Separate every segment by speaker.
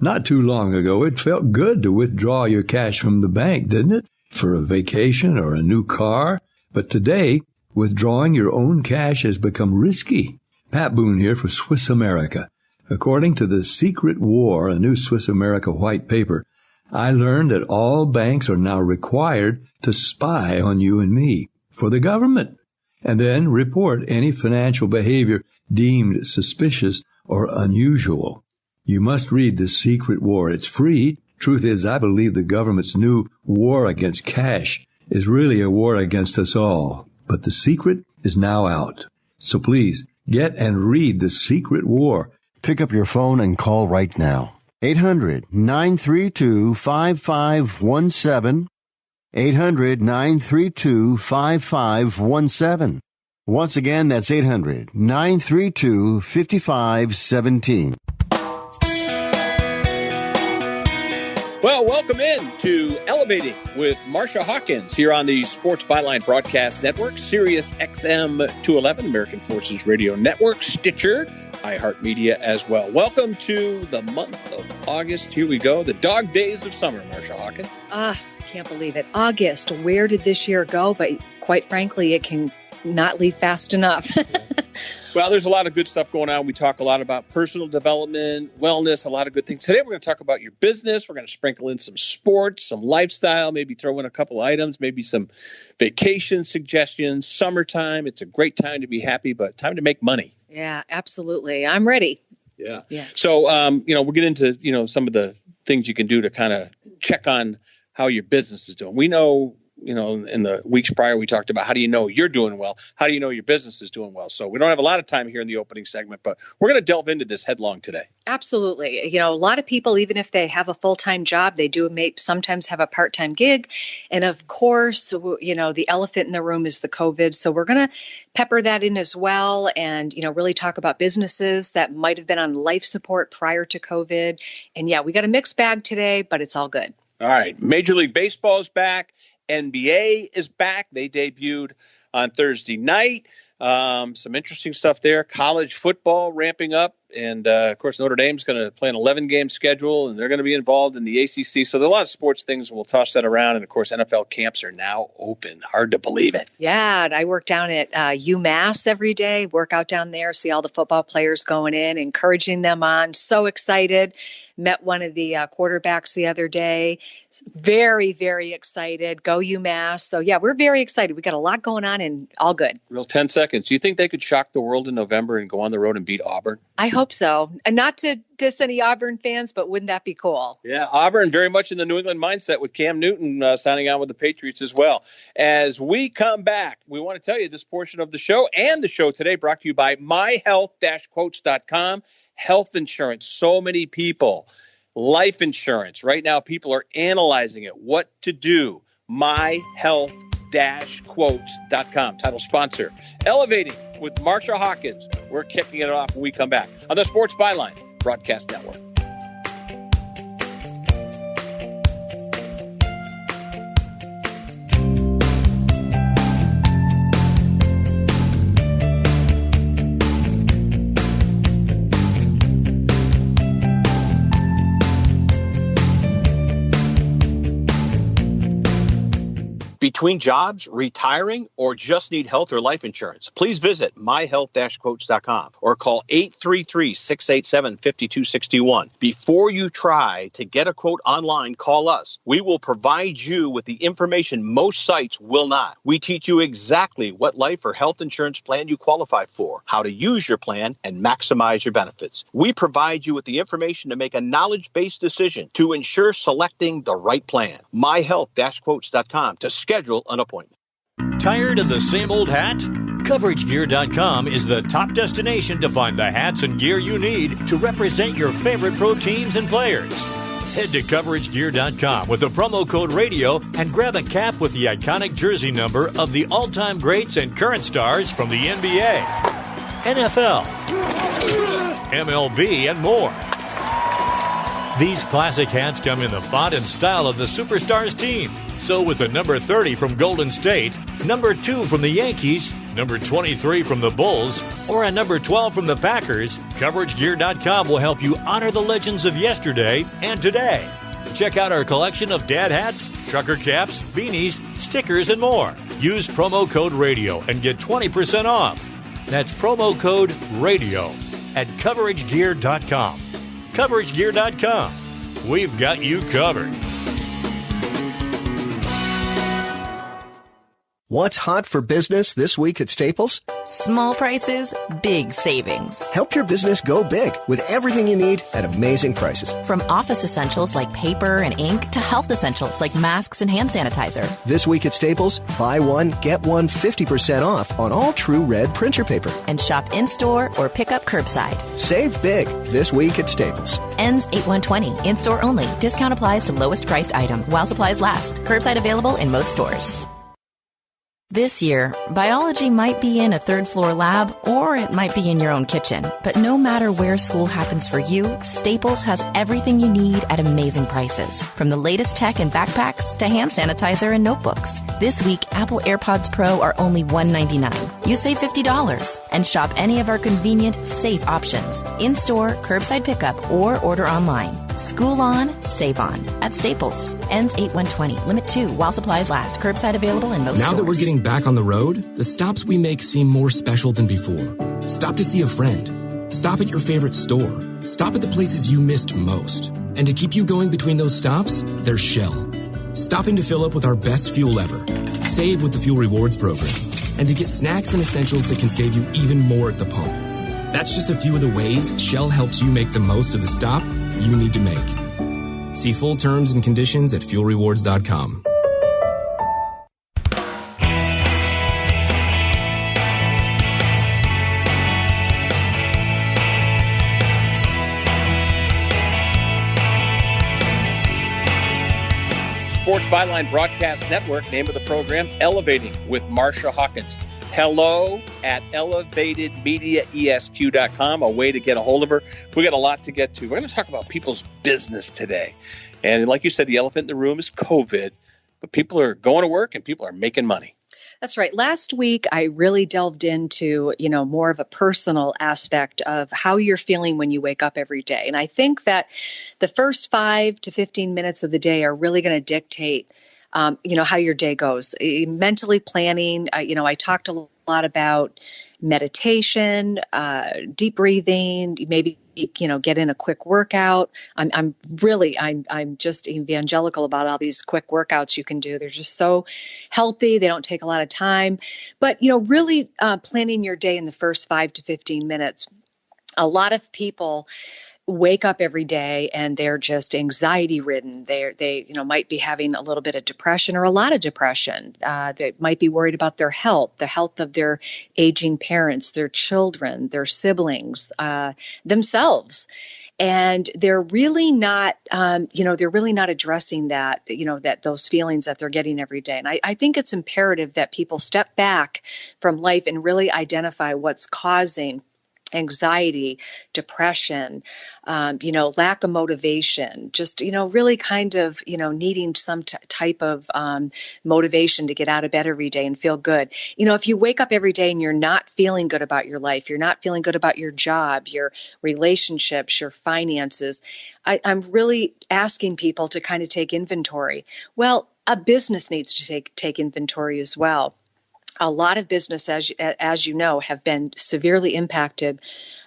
Speaker 1: Not too long ago, it felt good to withdraw your cash from the bank, didn't it? For a vacation or a new car. But today, withdrawing your own cash has become risky. Pat Boone here for Swiss America. According to The Secret War, a new Swiss America white paper, I learned that all banks are now required to spy on you and me for the government, and then report any financial behavior deemed suspicious or unusual. You must read The Secret War. It's free. Truth is, I believe the government's new war against cash is really a war against us all. But the secret is now out. So please, get and read The Secret War.
Speaker 2: Pick up your phone and call right now. 800-932-5517. 800-932-5517. Once again, that's 800-932-5517.
Speaker 3: Well, welcome in to Elevating with Marcia Hawkins here on the Sports Byline Broadcast Network, Sirius XM 211, American Forces Radio Network, Stitcher, iHeartMedia as well. Welcome to the month of August. Here we go, the dog days of summer, Marcia Hawkins.
Speaker 4: Can't believe it. August, where did this year go? But quite frankly, it can not leave fast enough.
Speaker 3: Well, there's a lot of good stuff going on. We talk a lot about personal development, wellness, a lot of good things. Today, we're going to talk about your business. We're going to sprinkle in some sports, some lifestyle, maybe throw in a couple items, maybe some vacation suggestions, summertime. It's a great time to be happy, but time to make money.
Speaker 4: Yeah, absolutely. I'm ready.
Speaker 3: Yeah. So, we'll get into, some of the things you can do to kind of check on how your business is doing. We know, in the weeks prior, we talked about how do you know you're doing well? How do you know your business is doing well? So we don't have a lot of time here in the opening segment, but we're going to delve into this headlong today.
Speaker 4: Absolutely. A lot of people, even if they have a full-time job, they do sometimes have a part-time gig. And of course, the elephant in the room is the COVID. So we're going to pepper that in as well and, really talk about businesses that might have been on life support prior to COVID. And yeah, we got a mixed bag today, but it's all good.
Speaker 3: All right. Major League Baseball is back. NBA is back. They debuted on Thursday night. Some interesting stuff there. College football ramping up. And, of course, Notre Dame's going to play an 11-game schedule, and they're going to be involved in the ACC. So there are a lot of sports things, and we'll toss that around. And, of course, NFL camps are now open. Hard to believe it.
Speaker 4: Yeah, I work down at UMass every day, work out down there, see all the football players going in, encouraging them on. So excited. Met one of the quarterbacks the other day. Very, very excited. Go UMass. So, yeah, we're very excited. We got a lot going on and all good.
Speaker 3: Real 10 seconds. Do you think they could shock the world in November and go on the road and beat Auburn?
Speaker 4: I hope so. And not to diss any Auburn fans, but wouldn't that be cool?
Speaker 3: Yeah, Auburn very much in the New England mindset with Cam Newton signing on with the Patriots as well. As we come back, we want to tell you this portion of the show and the show today brought to you by myhealth-quotes.com. Health insurance, so many people. Life insurance, right now people are analyzing it, what to do. myhealth-quotes.com, title sponsor. Elevating with Marcia Hawkins. We're kicking it off when we come back on the Sports Byline Broadcast Network. Between jobs, retiring, or just need health or life insurance, please visit myhealth-quotes.com or call 833-687-5261. Before you try to get a quote online, call us. We will provide you with the information most sites will not. We teach you exactly what life or health insurance plan you qualify for, how to use your plan, and maximize your benefits. We provide you with the information to make a knowledge-based decision to ensure selecting the right plan. myhealth-quotes.com to schedule an appointment.
Speaker 5: Tired of the same old hat? CoverageGear.com is the top destination to find the hats and gear you need to represent your favorite pro teams and players. Head to CoverageGear.com with the promo code RADIO and grab a cap with the iconic jersey number of the all-time greats and current stars from the NBA, NFL, MLB, and more. These classic hats come in the font and style of the Superstars team. So with the number 30 from Golden State, number 2 from the Yankees, number 23 from the Bulls, or a number 12 from the Packers, CoverageGear.com will help you honor the legends of yesterday and today. Check out our collection of dad hats, trucker caps, beanies, stickers, and more. Use promo code RADIO and get 20% off. That's promo code RADIO at CoverageGear.com. CoverageGear.com. We've got you covered.
Speaker 6: What's hot for business this week at Staples?
Speaker 7: Small prices, big savings.
Speaker 6: Help your business go big with everything you need at amazing prices.
Speaker 7: From office essentials like paper and ink to health essentials like masks and hand sanitizer.
Speaker 6: This week at Staples, buy one, get one 50% off on all True Red printer paper.
Speaker 7: And shop in-store or pick up curbside.
Speaker 6: Save big this week at Staples.
Speaker 7: Ends 8/1/20. In-store only. Discount applies to lowest priced item while supplies last. Curbside available in most stores. This year, biology might be in a third-floor lab or it might be in your own kitchen. But no matter where school happens for you, Staples has everything you need at amazing prices. From the latest tech and backpacks to hand sanitizer and notebooks. This week, Apple AirPods Pro are only $199. You save $50 and shop any of our convenient, safe options. In-store, curbside pickup, or order online. School on, save on. At Staples. Ends 8/1/20. Limit 2 while supplies last. Curbside available in most stores.
Speaker 8: Now that we're getting back on the road, the stops we make seem more special than before. Stop to see a friend. Stop at your favorite store. Stop at the places you missed most. And to keep you going between those stops, there's Shell. Stopping to fill up with our best fuel ever. Save with the Fuel Rewards program. And to get snacks and essentials that can save you even more at the pump. That's just a few of the ways Shell helps you make the most of the stop you need to make. See full terms and conditions at fuelrewards.com.
Speaker 3: Sports Byline Broadcast Network, name of the program, Elevating with Marcia Hawkins. Hello at elevatedmediaesq.com, a way to get a hold of her. We got a lot to get to. We're going to talk about people's business today. And like you said, the elephant in the room is COVID, but people are going to work and people are making money.
Speaker 4: That's right. Last week, I really delved into, more of a personal aspect of how you're feeling when you wake up every day. And I think that the first 5 to 15 minutes of the day are really going to dictate how your day goes. Mentally planning, I talked a lot about meditation, deep breathing, maybe, get in a quick workout. I'm just evangelical about all these quick workouts you can do. They're just so healthy. They don't take a lot of time, but, really planning your day in the first 5 to 15 minutes. A lot of people wake up every day and they're just anxiety ridden. They might be having a little bit of depression or a lot of depression. They might be worried about their health, the health of their aging parents, their children, their siblings, themselves. And they're really not, addressing that, those feelings that they're getting every day. And I think it's imperative that people step back from life and really identify what's causing anxiety, depression, lack of motivation, just, really kind of, needing some type of motivation to get out of bed every day and feel good. If you wake up every day and you're not feeling good about your life, you're not feeling good about your job, your relationships, your finances, I'm really asking people to kind of take inventory. Well, a business needs to take inventory as well. A lot of business, as you know, have been severely impacted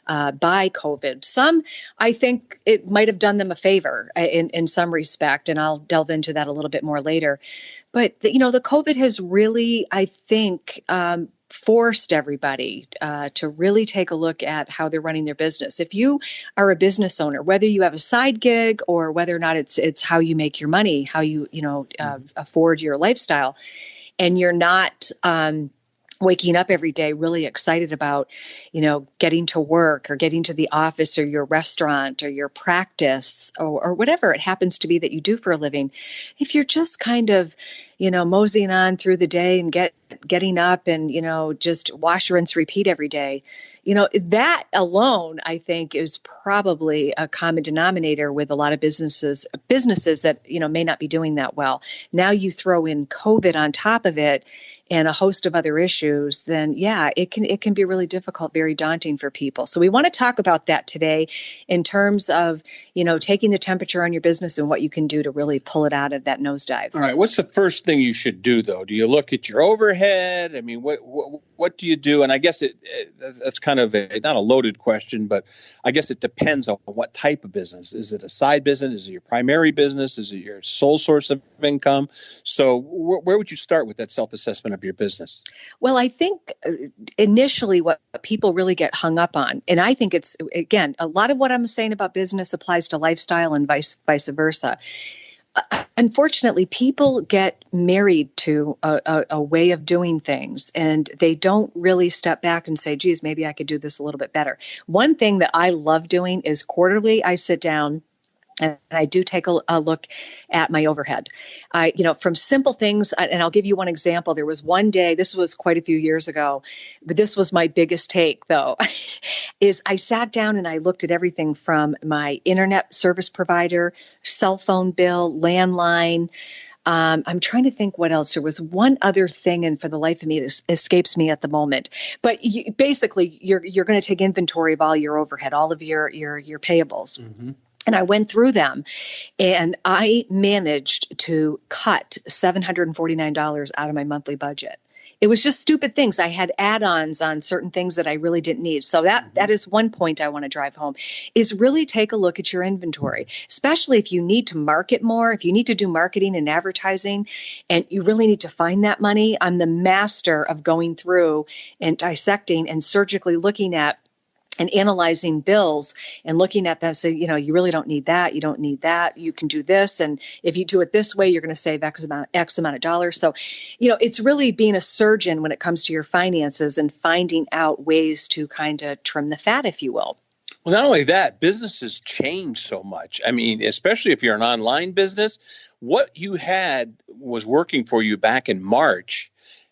Speaker 4: by COVID. Some, I think it might have done them a favor in some respect, and I'll delve into that a little bit more later. But, the COVID has really, I think, forced everybody to really take a look at how they're running their business. If you are a business owner, whether you have a side gig or whether or not it's how you make your money, how you, afford your lifestyle, and you're not waking up every day really excited about, getting to work or getting to the office or your restaurant or your practice or whatever it happens to be that you do for a living. If you're just kind of, moseying on through the day and getting up and, just wash, rinse, repeat every day, that alone, I think, is probably a common denominator with a lot of businesses that, may not be doing that well. Now you throw in COVID on top of it, and a host of other issues, then yeah, it can be really difficult, very daunting for people. So we want to talk about that today in terms of, taking the temperature on your business and what you can do to really pull it out of that nosedive.
Speaker 3: All right. What's the first thing you should do, though? Do you look at your overhead? I mean, what do you do? And I guess that's kind of not a loaded question, but I guess it depends on what type of business. Is it a side business? Is it your primary business? Is it your sole source of income? So where would you start with that self-assessment of your business?
Speaker 4: Well, I think initially what people really get hung up on, and I think it's, again, a lot of what I'm saying about business applies to lifestyle and vice versa. Unfortunately, people get married to a way of doing things, and they don't really step back and say, geez, maybe I could do this a little bit better. One thing that I love doing is quarterly, I sit down and I do take a look at my overhead. From simple things, and I'll give you one example. There was one day, this was quite a few years ago, but this was my biggest take, though, is I sat down and I looked at everything from my internet service provider, cell phone bill, landline. I'm trying to think what else. There was one other thing, and for the life of me, it escapes me at the moment. But basically, you're going to take inventory of all your overhead, all of your payables. Mm-hmm. And I went through them, and I managed to cut $749 out of my monthly budget. It was just stupid things. I had add-ons on certain things that I really didn't need. So that is one point I want to drive home, is really take a look at your inventory, especially if you need to market more, if you need to do marketing and advertising, and you really need to find that money. I'm the master of going through and dissecting and surgically looking at and analyzing bills and looking at them and say, you really don't need that. You don't need that. You can do this. And if you do it this way, you're going to save X amount of dollars. So, it's really being a surgeon when it comes to your finances and finding out ways to kind of trim the fat, if you will.
Speaker 3: Well, not only that, businesses change so much. I mean, especially if you're an online business, what you had was working for you back in March.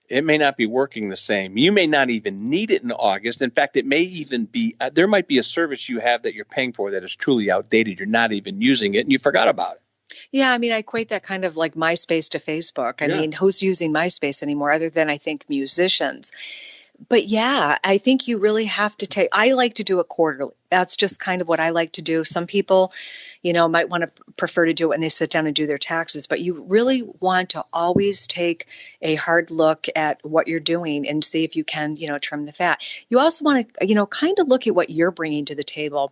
Speaker 3: It may not be working the same. You may not even need it in August. In fact, it may even be, there might be a service you have that you're paying for that is truly outdated. You're not even using it and you forgot about it.
Speaker 4: Yeah, I mean, I equate that kind of like MySpace to Facebook. I mean, who's using MySpace anymore other than, I think, musicians? But yeah, I think you really have to I like to do it quarterly. That's just kind of what I like to do. Some people, might want to prefer to do it when they sit down and do their taxes, but you really want to always take a hard look at what you're doing and see if you can, trim the fat. You also want to, kind of look at what you're bringing to the table,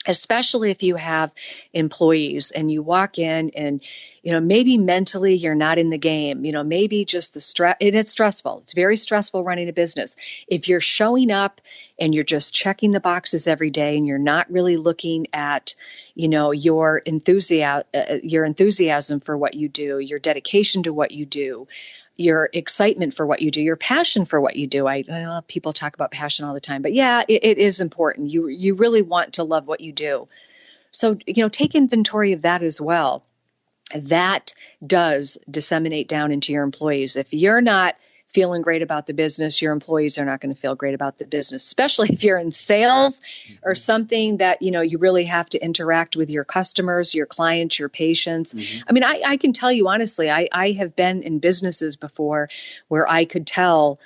Speaker 4: especially if you have employees and you walk in and, maybe mentally you're not in the game, maybe just the stress, and it's stressful. It's very stressful running a business. If you're showing up and you're just checking the boxes every day and you're not really looking at, your enthusiasm for what you do, your dedication to what you do, your excitement for what you do, your passion for what you do. People talk about passion all the time, but yeah, it is important. You really want to love what you do. So, take inventory of that as well. That does disseminate down into your employees. If you're not feeling great about the business, your employees are not going to feel great about the business, especially if you're in sales or something that, you really have to interact with your customers, your clients, your patients. Mm-hmm. I mean, I can tell you honestly, I have been in businesses before where I could tell,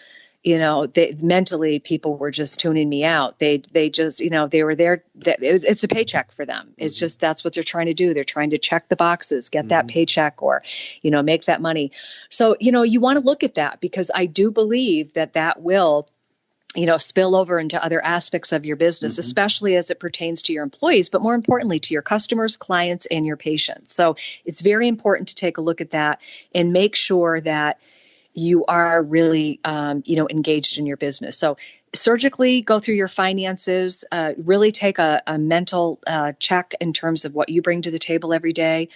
Speaker 4: mentally people were just tuning me out. They just, they were there. It's a paycheck for them. It's just, that's what they're trying to do. They're trying to check the boxes, get that paycheck or, make that money. So, you want to look at that because I do believe that will, spill over into other aspects of your business, especially as it pertains to your employees, but more importantly to your customers, clients, and your patients. So it's very important to take a look at that and make sure that you are really, engaged in your business. So surgically go through your finances, really take a mental check in terms of what you bring to the table every day.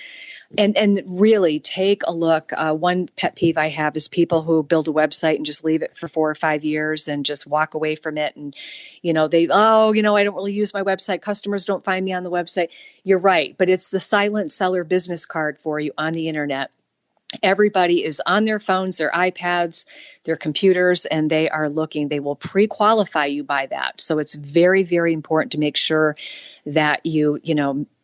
Speaker 4: And really take a look. One pet peeve I have is people who build a website and just leave it for 4 or 5 years and just walk away from it. And, I don't really use my website. Customers don't find me on the website. You're right. But it's the silent seller business card for you on the internet. Everybody is on their phones, their iPads, their computers and they are looking. They will pre-qualify you by that. So it's very, very important to make sure that you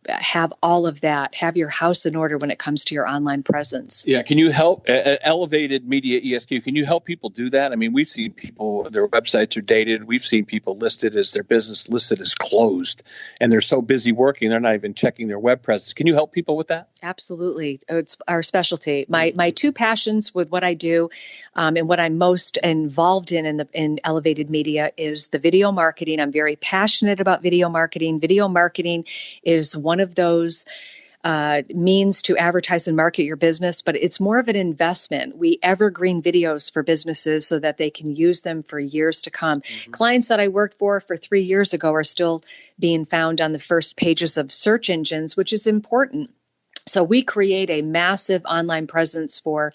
Speaker 4: have all of that, have your house in order when it comes to your online presence.
Speaker 3: Yeah. Can you help Elevated Media ESQ? Can you help people do that? I mean, we've seen people, their websites are dated. We've seen people listed as their business listed as closed, and they're so busy working, they're not even checking their web presence. Can you help people with that?
Speaker 4: Absolutely. It's our specialty. My two passions with what I do and what I'm most involved in Elevated Media is the video marketing. I'm very passionate about video marketing. Video marketing is one of those means to advertise and market your business, but it's more of an investment. We evergreen videos for businesses so that they can use them for years to come. Mm-hmm. Clients that I worked for 3 years ago are still being found on the first pages of search engines, which is important. So we create a massive online presence for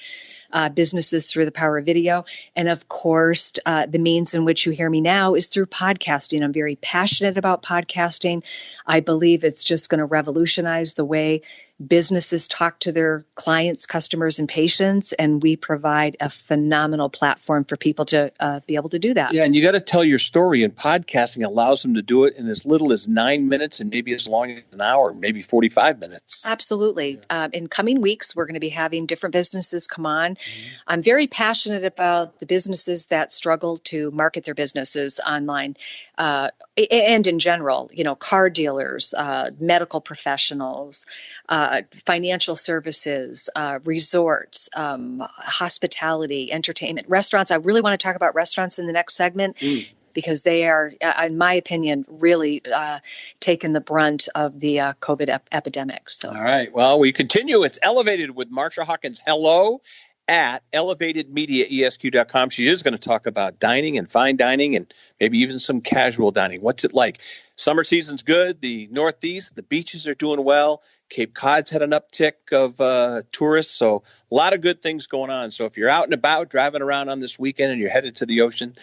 Speaker 4: businesses through the power of video. And of course, the means in which you hear me now is through podcasting. I'm very passionate about podcasting. I believe it's just going to revolutionize the way businesses talk to their clients, customers, and patients. And we provide a phenomenal platform for people to be able to do that.
Speaker 3: Yeah, and you got to tell your story, and podcasting allows them to do it in as little as 9 minutes and maybe as long as an hour, maybe 45 minutes.
Speaker 4: Absolutely. Yeah. In coming weeks, we're going to be having different businesses come on. Mm-hmm. I'm very passionate about the businesses that struggle to market their businesses online and in general, car dealers, medical professionals, financial services, resorts, hospitality, entertainment, restaurants. I really want to talk about restaurants in the next segment because they are, in my opinion, really taking the brunt of the COVID epidemic. So, all
Speaker 3: right. Well, we continue. It's Elevated with Marcia Hawkins. Hello at elevatedmediaesq.com. She is going to talk about dining and fine dining and maybe even some casual dining. What's it like? Summer season's good. The Northeast, the beaches are doing well. Cape Cod's had an uptick of tourists, so a lot of good things going on. So if you're out and about, driving around on this weekend and you're headed to the ocean,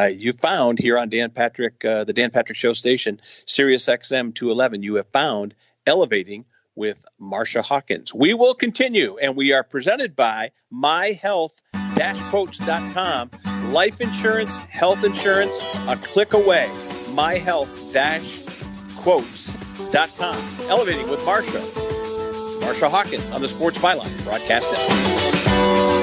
Speaker 3: you found here on Dan Patrick, the Dan Patrick Show station, Sirius XM 211, you have found Elevating with Marcia Hawkins. We will continue, and we are presented by myhealth-quotes.com. Life insurance, health insurance, a click away. myhealth-quotes.com. Elevating with Marcia Hawkins on the Sports Byline Broadcast Network.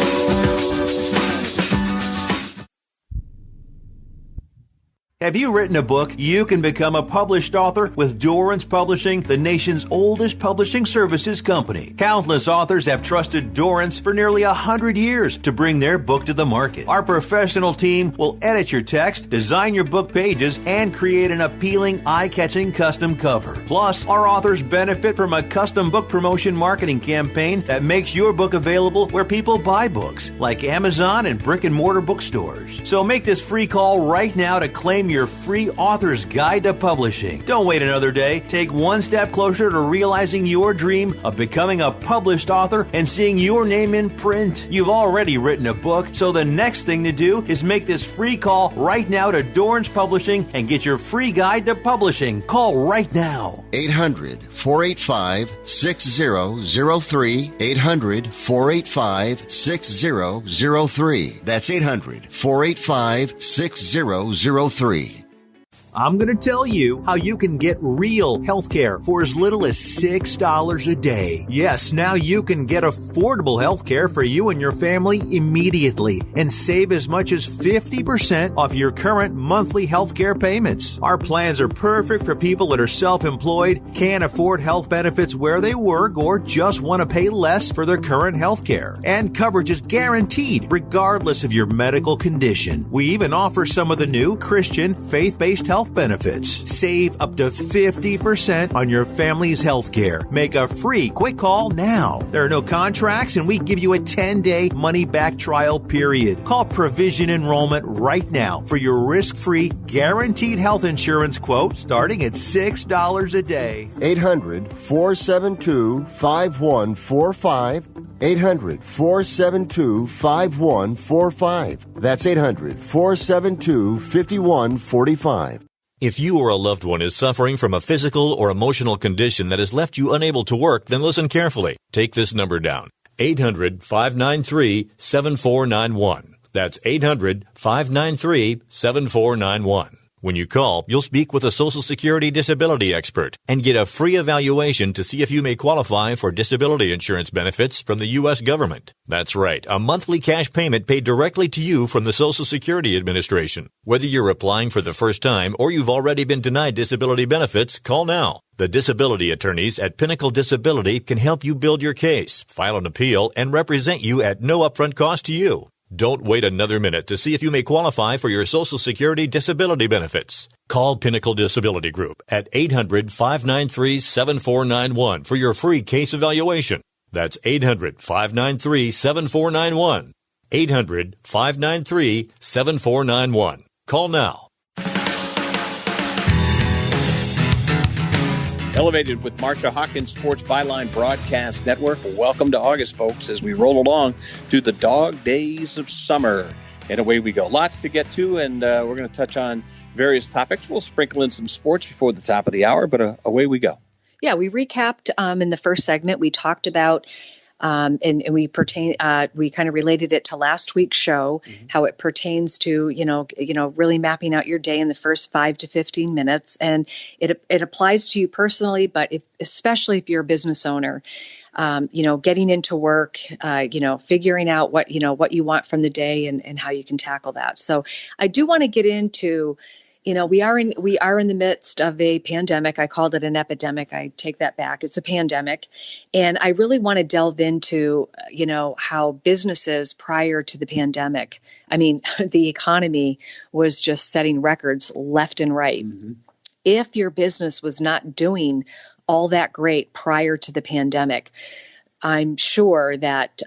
Speaker 9: Have you written a book? You can become a published author with Dorrance Publishing, the nation's oldest publishing services company. Countless authors have trusted Dorrance for nearly 100 years to bring their book to the market. Our professional team will edit your text, design your book pages, and create an appealing, eye-catching custom cover. Plus, our authors benefit from a custom book promotion marketing campaign that makes your book available where people buy books, like Amazon and brick-and-mortar bookstores. So make this free call right now to claim your free author's guide to publishing. Don't wait another day. Take one step closer to realizing your dream of becoming a published author and seeing your name in print. You've already written a book, so the next thing to do is make this free call right now to Dorrance Publishing and get your free guide to publishing. Call right now.
Speaker 2: 800-485-6003. 800-485-6003. That's 800-485-6003.
Speaker 9: I'm going to tell you how you can get real health care for as little as $6 a day. Yes, now you can get affordable health care for you and your family immediately and save as much as 50% off your current monthly health care payments. Our plans are perfect for people that are self-employed, can't afford health benefits where they work, or just want to pay less for their current health care. And coverage is guaranteed regardless of your medical condition. We even offer some of the new Christian faith-based health benefits. Save up to 50% on your family's health care. Make a free quick call now. There are no contracts, and we give you a 10-day money-back trial period. Call Provision Enrollment right now for your risk-free, guaranteed health insurance quote starting at $6 a day.
Speaker 2: 800-472-5145. 800-472-5145. That's 800-472-5145.
Speaker 5: If you or a loved one is suffering from a physical or emotional condition that has left you unable to work, then listen carefully. Take this number down, 800-593-7491. That's 800-593-7491. When you call, you'll speak with a Social Security disability expert and get a free evaluation to see if you may qualify for disability insurance benefits from the U.S. government. That's right, a monthly cash payment paid directly to you from the Social Security Administration. Whether you're applying for the first time or you've already been denied disability benefits, call now. The disability attorneys at Pinnacle Disability can help you build your case, file an appeal, and represent you at no upfront cost to you. Don't wait another minute to see if you may qualify for your Social Security disability benefits. Call Pinnacle Disability Group at 800-593-7491 for your free case evaluation. That's 800-593-7491. 800-593-7491. Call now.
Speaker 3: Elevated with Marcia Hawkins Sports Byline Broadcast Network. Welcome to August, folks, as we roll along through the dog days of summer. And away we go. Lots to get to, and we're going to touch on various topics. We'll sprinkle in some sports before the top of the hour, but away we go.
Speaker 4: Yeah, we recapped in the first segment. We talked about and we kind of related it to last week's show, how it pertains to, really mapping out your day in the first 5 to 15 minutes. And it applies to you personally, but especially if you're a business owner, getting into work, figuring out what you want from the day and how you can tackle that. So I do want to get into, we are in the midst of a pandemic. I called it an epidemic. I take that back. It's a pandemic. And I really want to delve into, how businesses prior to the pandemic, the economy was just setting records left and right. Mm-hmm. If your business was not doing all that great prior to the pandemic, I'm sure that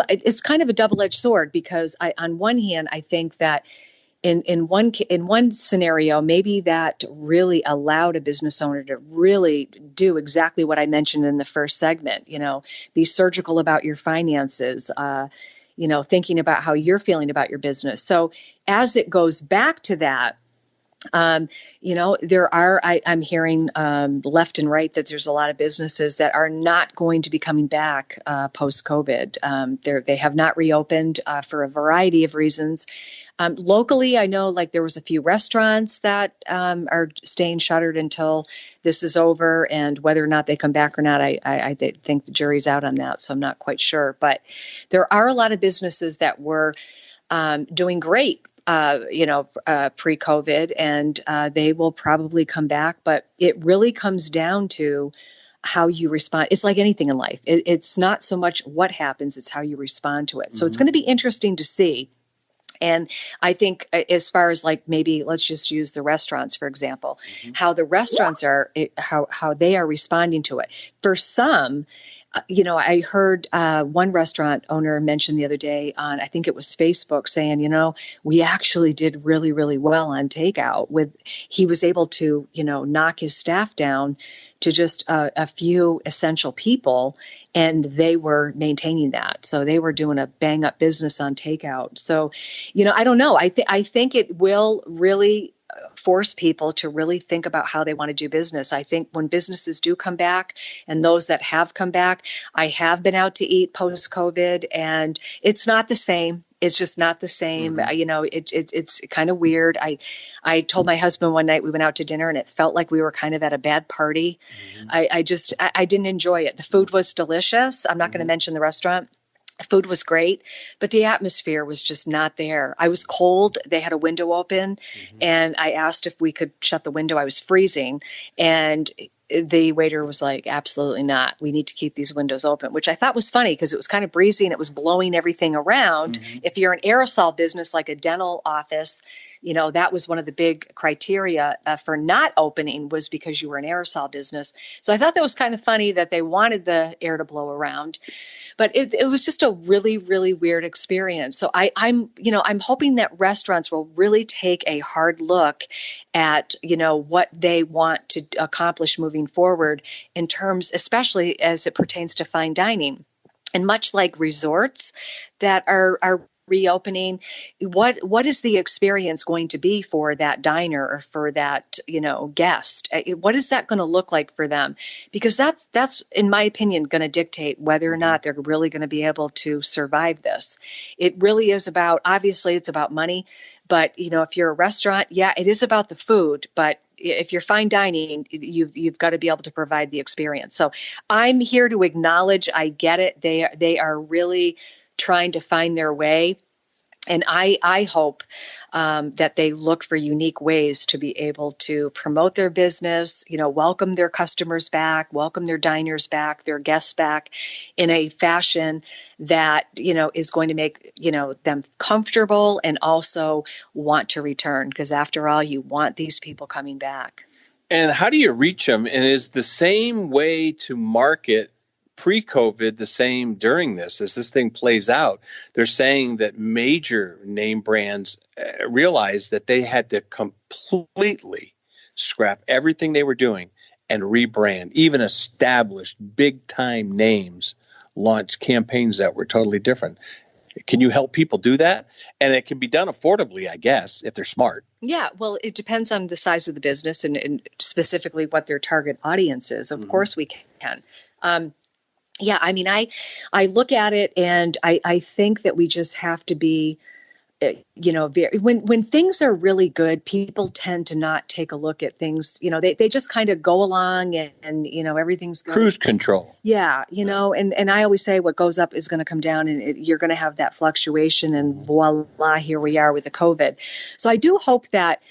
Speaker 4: it's kind of a double-edged sword, because on one hand, I think that in one scenario, maybe that really allowed a business owner to really do exactly what I mentioned in the first segment. Be surgical about your finances. Thinking about how you're feeling about your business. So as it goes back to that, I'm hearing left and right that there's a lot of businesses that are not going to be coming back post-COVID. They have not reopened for a variety of reasons. Locally, I know there was a few restaurants that are staying shuttered until this is over, and whether or not they come back or not, I think the jury's out on that, so I'm not quite sure. But there are a lot of businesses that were doing great pre-COVID, and they will probably come back. But it really comes down to how you respond. It's like anything in life. It's not so much what happens, it's how you respond to it. So it's going to be interesting to see. And I think as far as maybe let's just use the restaurants, for example, how the restaurants are, how they are responding to it. For some, I heard one restaurant owner mention the other day on, I think it was Facebook, saying, we actually did really, really well on takeout. He was able to, knock his staff down to just a few essential people, and they were maintaining that. So they were doing a bang up business on takeout. So, I don't know. I think it will really force people to really think about how they want to do business. I think when businesses do come back, and those that have come back, I have been out to eat post-COVID, and it's not the same. It's just not the same. Mm-hmm. It's kind of weird. I told my husband one night we went out to dinner, and it felt like we were kind of at a bad party. Mm-hmm. I didn't enjoy it. The food was delicious. I'm not going to mention the restaurant. Food was great, but the atmosphere was just not there. I was cold. They had a window open, and I asked if we could shut the window. I was freezing, and the waiter was like, absolutely not. We need to keep these windows open, which I thought was funny because it was kind of breezy and it was blowing everything around. Mm-hmm. If you're an aerosol business like a dental office, that was one of the big criteria for not opening, was because you were an aerosol business. So I thought that was kind of funny that they wanted the air to blow around. But it was just a really, really weird experience. So I'm hoping that restaurants will really take a hard look at, what they want to accomplish moving forward in terms, especially as it pertains to fine dining. And much like resorts that are reopening, what is the experience going to be for that diner or for that, guest? What is that going to look like for them? Because that's in my opinion going to dictate whether or not they're really going to be able to survive this. It really is about, obviously it's about money, but if you're a restaurant, yeah, it is about the food, but if you're fine dining, you've got to be able to provide the experience. So I'm here to acknowledge, I get it. They are really trying to find their way. And I hope that they look for unique ways to be able to promote their business, welcome their customers back, welcome their diners back, their guests back in a fashion that, is going to make, them comfortable and also want to return. Because after all, you want these people coming back.
Speaker 3: And how do you reach them? And is the same way to market pre-COVID the same during this as this thing plays out? They're saying that major name brands realized that they had to completely scrap everything they were doing and rebrand. Even established big-time names launched campaigns that were totally different. Can you help people do that? And it can be done affordably, I guess, if they're smart.
Speaker 4: Yeah, well, it depends on the size of the business and specifically what their target audience is. Of course we can. Yeah, I mean, I look at it and I think that we just have to be, when things are really good, people tend to not take a look at things. They just kind of go along and everything's good.
Speaker 3: Cruise control.
Speaker 4: Yeah, and I always say what goes up is going to come down, and you're going to have that fluctuation, and voila, here we are with the COVID. So I do hope that.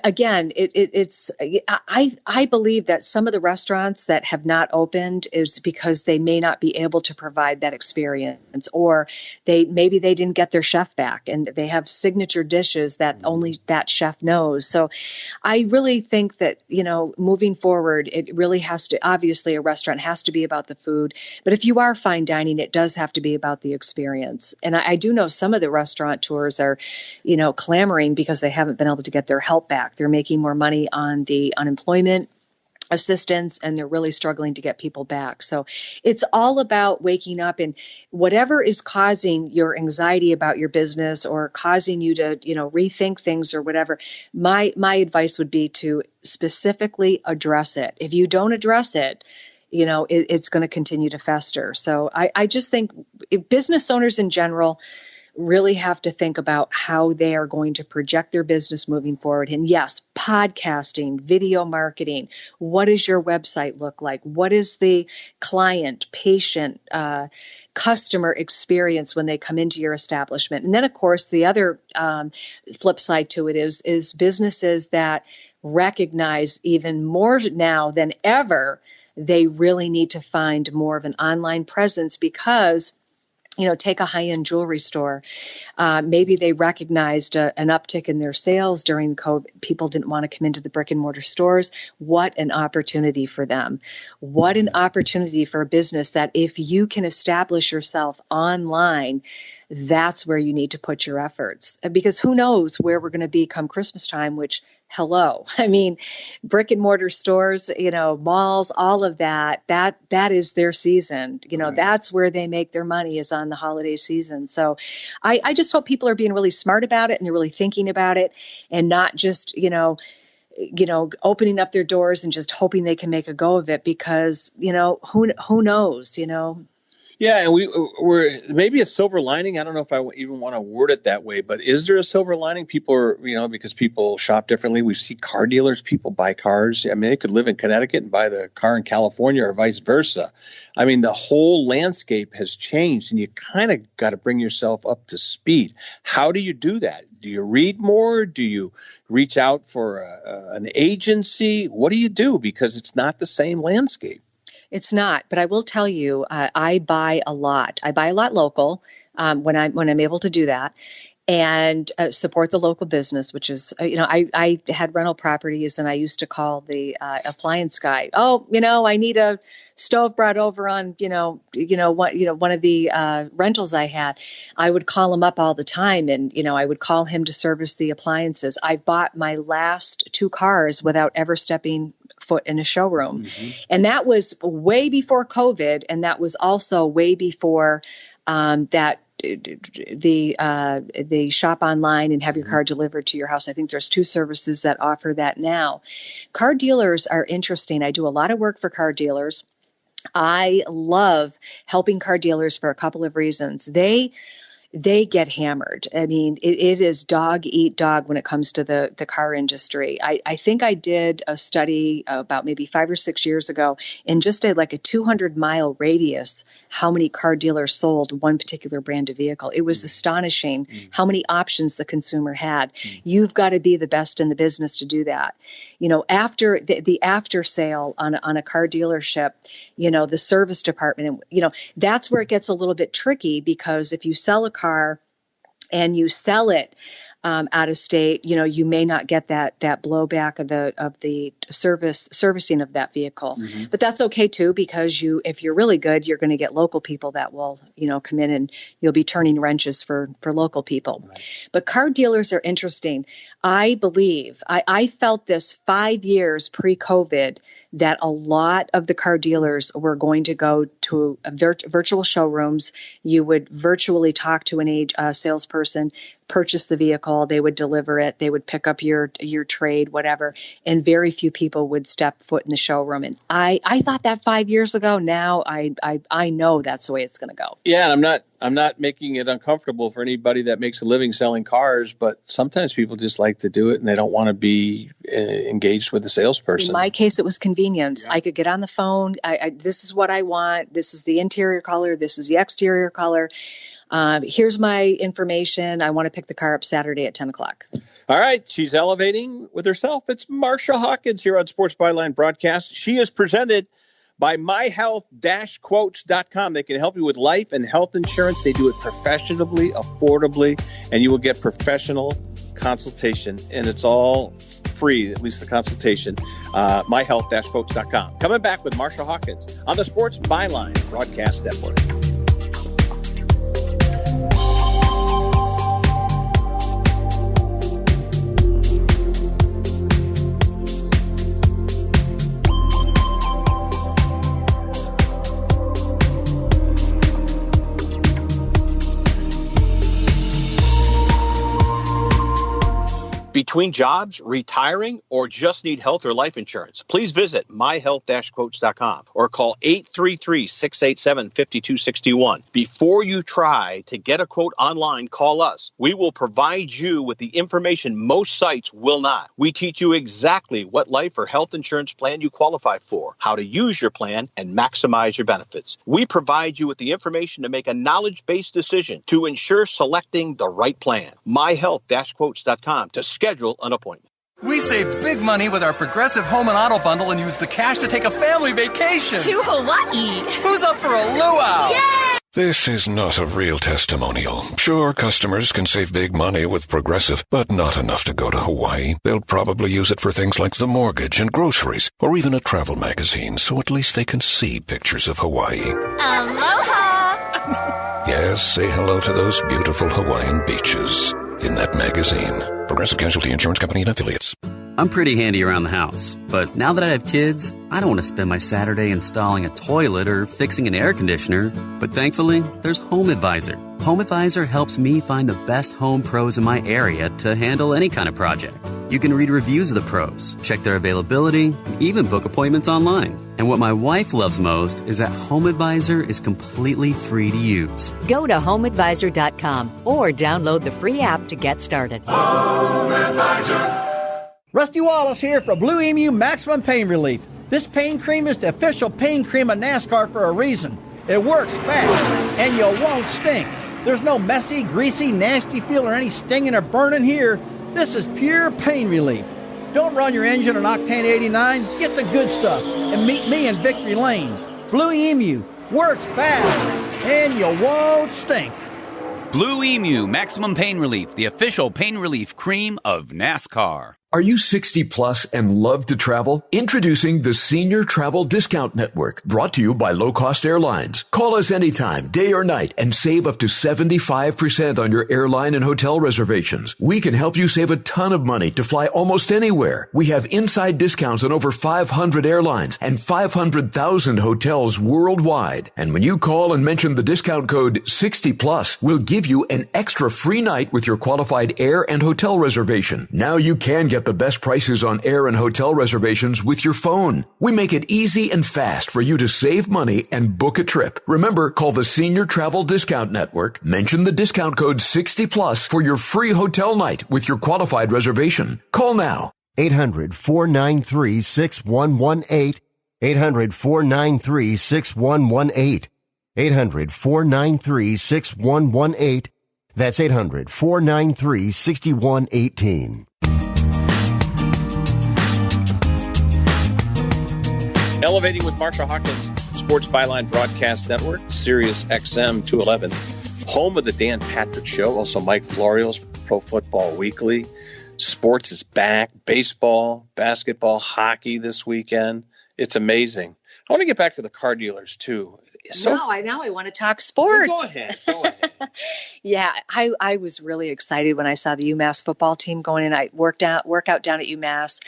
Speaker 4: Again, I believe that some of the restaurants that have not opened is because they may not be able to provide that experience, or maybe they didn't get their chef back and they have signature dishes that only that chef knows. So I really think that, moving forward, it really has to, obviously a restaurant has to be about the food, but if you are fine dining, it does have to be about the experience. And I do know some of the restaurateurs are, clamoring because they haven't been able to get their help back. They're making more money on the unemployment assistance, and they're really struggling to get people back. So it's all about waking up, and whatever is causing your anxiety about your business or causing you to, rethink things or whatever, my advice would be to specifically address it. If you don't address it, it's going to continue to fester. So I just think business owners in general really have to think about how they are going to project their business moving forward. And yes, podcasting, video marketing, what does your website look like? What is the client, patient, customer experience when they come into your establishment? And then, of course, the other flip side to it is businesses that recognize even more now than ever, they really need to find more of an online presence because take a high-end jewelry store. Maybe they recognized an uptick in their sales during COVID. People didn't want to come into the brick and mortar stores. What an opportunity for them. What an opportunity for a business that if you can establish yourself online, that's where you need to put your efforts, because who knows where we're going to be come Christmas time, which, hello, I mean, brick and mortar stores, malls, all of that is their season. Right. That's where they make their money, is on the holiday season. So I just hope people are being really smart about it and they're really thinking about it, and not just, opening up their doors and just hoping they can make a go of it, because, who knows,
Speaker 3: Yeah, and we're maybe a silver lining. I don't know if I even want to word it that way, but is there a silver lining? People are, because people shop differently. We see car dealers, people buy cars. I mean, they could live in Connecticut and buy the car in California, or vice versa. I mean, the whole landscape has changed, and you kind of got to bring yourself up to speed. How do you do that? Do you read more? Do you reach out for an agency? What do you do? Because it's not the same landscape.
Speaker 4: It's not, but I will tell you, I buy a lot. I buy a lot local when I'm able to do that, and support the local business, which is, I had rental properties, and I used to call the appliance guy. Oh, I need a stove brought over on, one of the rentals I had. I would call him up all the time, and I would call him to service the appliances. I bought my last 2 cars without ever stepping foot in a showroom. Mm-hmm. And that was way before COVID. And that was also way before that the shop online and have your car delivered to your house. I think there's 2 services that offer that now. Car dealers are interesting. I do a lot of work for car dealers. I love helping car dealers for a couple of reasons. They get hammered. I mean, it is dog eat dog when it comes to the car industry. I think I did a study about maybe 5 or 6 years ago in just a 200-mile radius, how many car dealers sold one particular brand of vehicle. It was astonishing how many options the consumer had. You've got to be the best in the business to do that. After the after sale on a car dealership, the service department, that's where it gets a little bit tricky, because if you sell a car and you sell it out of state, you may not get that blowback of the servicing of that vehicle. But that's okay too, because if you're really good, you're going to get local people that will, come in, and you'll be turning wrenches for local people. Right. But car dealers are interesting. I believe I felt this 5 years pre-COVID that a lot of the car dealers were going to go to virtual showrooms. You would virtually talk to a salesperson, purchase the vehicle, they would deliver it, they would pick up your trade, whatever, and very few people would step foot in the showroom. And I thought that 5 years ago. Now I know that's the way it's going to go.
Speaker 3: Yeah, and I'm not making it uncomfortable for anybody that makes a living selling cars, but sometimes people just like to do it and they don't want to be engaged with the salesperson.
Speaker 4: In my case, it was convenience. Yeah. I could get on the phone. This is what I want. This is the interior color. This is the exterior color. Here's my information. I want to pick the car up Saturday at 10 o'clock.
Speaker 3: All right. She's elevating with herself. It's Marcia Hawkins here on Sports Byline Broadcast. She is presented by myhealth-quotes.com. They can help you with life and health insurance. They do it professionally, affordably, and you will get professional consultation. And it's all free, at least the consultation. Myhealth-quotes.com. Coming back with Marcia Hawkins on the Sports Byline Broadcast Network. Between jobs, retiring, or just need health or life insurance, please visit myhealth-quotes.com or call 833-687-5261. Before you try to get a quote online, call us. We will provide you with the information most sites will not. We teach you exactly what life or health insurance plan you qualify for, how to use your plan, and maximize your benefits. We provide you with the information to make a knowledge-based decision to ensure selecting the right plan. myhealth-quotes.com to schedule an appointment.
Speaker 10: We saved big money with our Progressive Home and Auto Bundle and used the cash to take a family vacation.
Speaker 11: To Hawaii.
Speaker 10: Who's up for a luau?
Speaker 11: Yay!
Speaker 12: This is not a real testimonial. Sure, customers can save big money with Progressive, but not enough to go to Hawaii. They'll probably use it for things like the mortgage and groceries, or even a travel magazine, so at least they can see pictures of Hawaii.
Speaker 11: Aloha!
Speaker 12: Yes, say hello to those beautiful Hawaiian beaches in that magazine. Progressive Casualty Insurance Company and Affiliates.
Speaker 13: I'm pretty handy around the house, but now that I have kids, I don't want to spend my Saturday installing a toilet or fixing an air conditioner. But thankfully, there's Home Advisor. Home Advisor helps me find the best home pros in my area to handle any kind of project. You can read reviews of the pros, check their availability, and even book appointments online. And what my wife loves most is that Home Advisor is completely free to use.
Speaker 14: Go to HomeAdvisor.com or download the free app to get started.
Speaker 15: Home Advisor. Rusty Wallace here for Blue Emu Maximum Pain Relief. This pain cream is the official pain cream of NASCAR for a reason. It works fast, and you won't stink. There's no messy, greasy, nasty feel or any stinging or burning here. This is pure pain relief. Don't run your engine on Octane 89. Get the good stuff and meet me in Victory Lane. Blue Emu works fast, and you won't stink.
Speaker 16: Blue Emu Maximum Pain Relief, the official pain relief cream of NASCAR.
Speaker 11: Are you 60 plus and love to travel? Introducing the Senior Travel Discount Network, brought to you by Low Cost Airlines. Call us anytime, day or night, and save up to 75% on your airline and hotel reservations. We can help you save a ton of money to fly almost anywhere. We have inside discounts on over 500 airlines and 500,000 hotels worldwide. And when you call and mention the discount code 60 plus, we'll give you an extra free night with your qualified air and hotel reservation. Now you can get the best prices on air and hotel reservations with your phone. We make it easy and fast for you to save money and book a trip. Remember, call the Senior Travel Discount Network, mention the discount code 60 plus for your free hotel night with your qualified reservation. Call now.
Speaker 2: 800-493-6118. 800-493-6118. 800-493-6118. That's 800-493-6118.
Speaker 3: Elevating with Marcia Hawkins, Sports Byline Broadcast Network, Sirius XM 211, home of the Dan Patrick Show, also Mike Florio's Pro Football Weekly. Sports is back, baseball, basketball, hockey this weekend. It's amazing. I want to get back to the car dealers, too.
Speaker 4: I want to talk sports.
Speaker 3: Well, go ahead.
Speaker 4: Yeah, I was really excited when I saw the UMass football team going in. I work out down at UMass,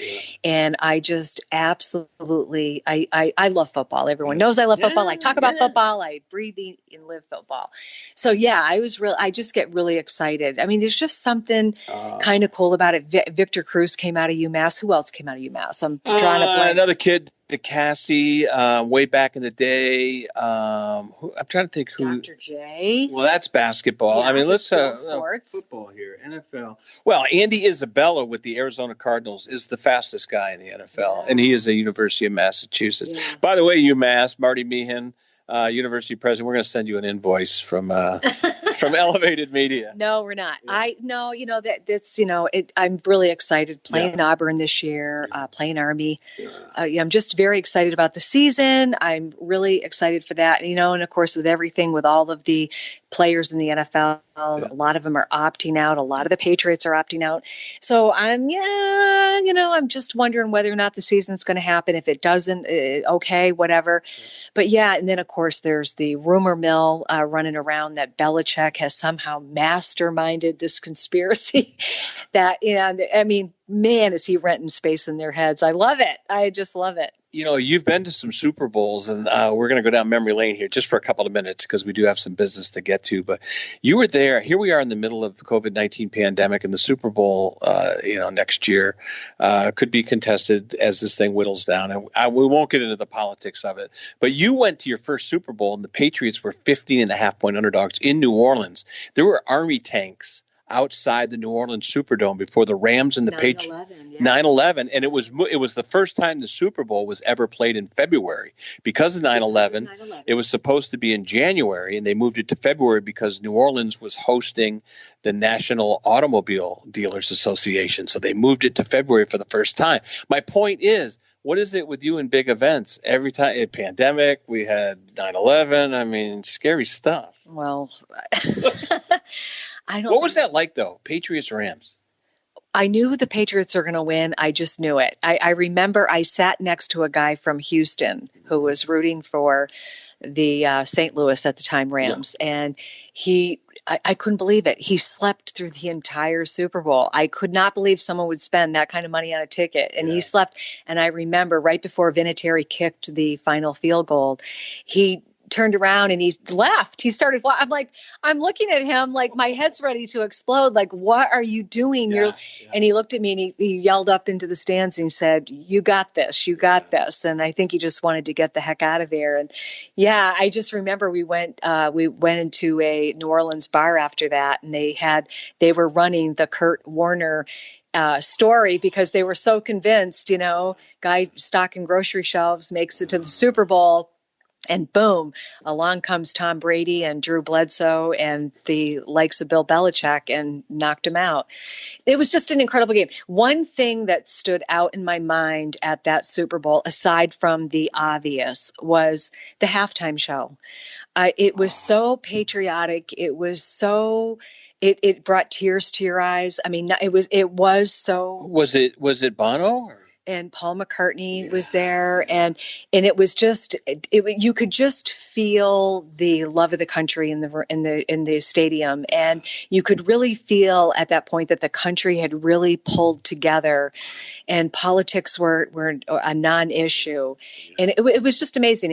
Speaker 4: and I just absolutely, I love football. Everyone knows I love football. I talk about football. I breathe and live football. So yeah, I just get really excited. I mean, there's just something kind of cool about it. Victor Cruz came out of UMass. Who else came out of UMass? I'm drawing a blank.
Speaker 3: Another kid. DeCassie, way back in the day. I'm trying to think who.
Speaker 4: Dr. J.
Speaker 3: Well, that's basketball.
Speaker 4: Yeah,
Speaker 3: I mean, let's
Speaker 4: sports.
Speaker 3: Football here, NFL. Well, Andy Isabella with the Arizona Cardinals is the fastest guy in the NFL, and he is a University of Massachusetts. Yeah. By the way, UMass, Marty Meehan, University president, we're going to send you an invoice from Elevated Media.
Speaker 4: No, we're not. Yeah. I'm really excited playing Auburn this year, playing Army. I'm just very excited about the season. I'm really excited for that. And of course, with everything, with all of the players in the NFL, a lot of them are opting out. A lot of the Patriots are opting out. So I'm just wondering whether or not the season's going to happen. If it doesn't, okay, whatever. But yeah, and then of course there's the rumor mill running around that Belichick has somehow masterminded this conspiracy. Man, is he renting space in their heads. I love it. I just love it.
Speaker 3: You've been to some Super Bowls, and we're going to go down memory lane here just for a couple of minutes because we do have some business to get to. But you were there. Here we are in the middle of the COVID-19 pandemic, and the Super Bowl, next year could be contested as this thing whittles down. And we won't get into the politics of it. But you went to your first Super Bowl, and the Patriots were 15.5-point underdogs in New Orleans. There were Army tanks outside the New Orleans Superdome before the Rams and the Patriots. 9/11, and it was the first time the Super Bowl was ever played in February because of 9/11. It was supposed to be in January, and they moved it to February because New Orleans was hosting the National Automobile Dealers Association, so they moved it to February for the first time. My point is, what is it with you in big events? Every time, pandemic, we had 9/11. I mean, scary stuff.
Speaker 4: Well,
Speaker 3: What was that like, though? Patriots, Rams?
Speaker 4: I knew the Patriots are going to win. I just knew it. I remember I sat next to a guy from Houston who was rooting for the St. Louis at the time Rams. Yeah. And I couldn't believe it. He slept through the entire Super Bowl. I could not believe someone would spend that kind of money on a ticket. And he slept. And I remember right before Vinatieri kicked the final field goal, he turned around and he left. He started. I'm looking at him like my head's ready to explode. Like, what are you doing? And he looked at me and he yelled up into the stands and he said, "You got this. You got this." And I think he just wanted to get the heck out of there. And yeah, I just remember we went into a New Orleans bar after that, and they were running the Kurt Warner story because they were so convinced. Guy stocking grocery shelves makes it to the Super Bowl. And boom, along comes Tom Brady and Drew Bledsoe and the likes of Bill Belichick and knocked him out. It was just an incredible game. One thing that stood out in my mind at that Super Bowl, aside from the obvious, was the halftime show. It was so patriotic. It was so it brought tears to your eyes. I mean, it was so.
Speaker 3: Was it Bono?
Speaker 4: And Paul McCartney was there, and it was just you could just feel the love of the country in the stadium, and you could really feel at that point that the country had really pulled together, and politics were a non-issue, and it was just amazing.